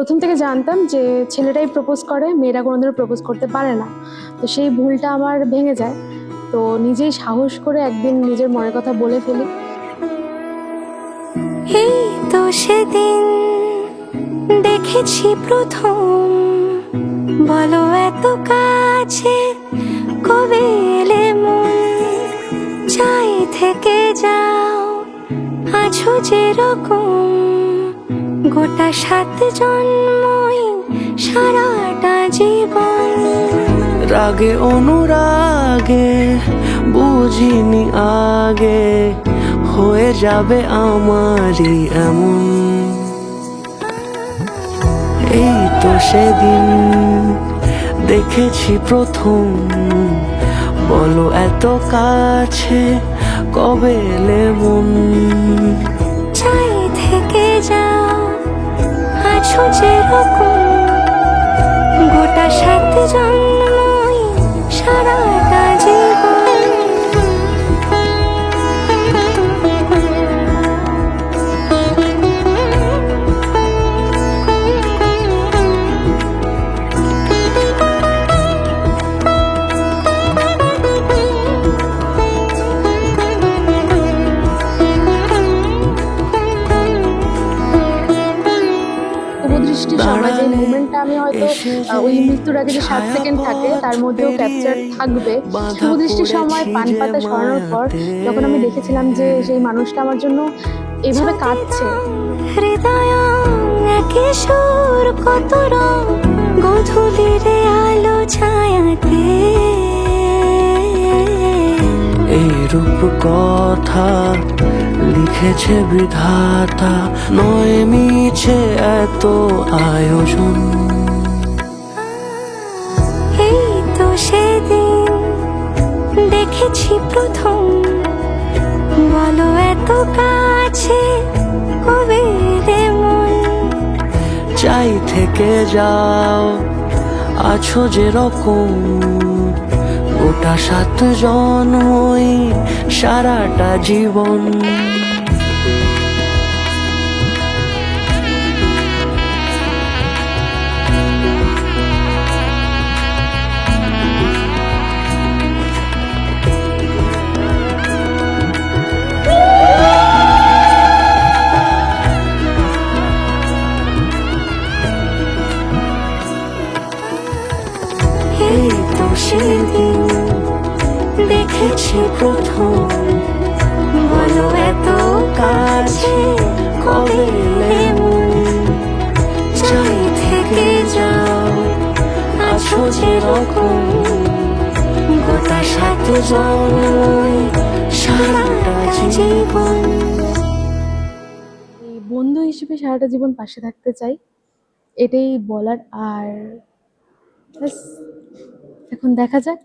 প্রথম থেকে জানতাম যে ছেলেটাই প্রপোজ করে, মেয়েরা কোনোদিনও প্রপোজ করতে পারে না। তো সেই ভুলটা আমার ভেঙে যায়। তো নিজেই সাহস করে একদিন নিজের মনের কথা বলে ফেলি। এই তো সেদিন দেখেছি প্রথম, বলো এত কাছে কবে এলে মন, চাই থেকে যাও আছো যেরকম, গোটা 7 জন্মই সারাটা জীবন। রাগে অনুরাগে বুঝিনি আগে, হয়ে যাবে আমারই এমন। এই তো সেদিন দেখেছি প্রথম, বলো এত কাছে কবে এলে মন, চাই থেকে যাও আছো যেরকম, গোটা 7 জন্মই সারাটা জীবন। শুভদৃষ্টির সময় যে মুভমেন্টটা আমি হয়তো ওই মৃত্যুর আগে যে 7 সেকেন্ড থাকে তার মধ্যেও ক্যাপচার থাকবে। শুভদৃষ্টির সময় পান পাতা সরানোর পর যখন আমি দেখেছিলাম যে সেই মানুষটা আমার জন্য এভাবে কাঁদছে। হৃদয় একে সুর কত রং, গধূলির আলো ছায়াতে এই রূপ কথা লিখেছে বিধাতা, নয় মিছে এত আয়োজন। এই তো সেদিন দেখেছি প্রথম, বলো এত কাছে কবে এলে মন, চাই থেকে যাও আছো যেরকম, গোটা 7 জন্মই সারাটা জীবন। এই তো সেদিন দেখেছি প্রথম, বলো এত কাছে কবে এলে মন, চাই থেকে যাও আছো যেরকম, গোটা 7 জন্মই সারাটা জীবন। এই বন্ধু হিসেবে সারাটা জীবন পাশে থাকতে চাই, এটাই বলার। আর ব্যাস, এখন দেখা যাক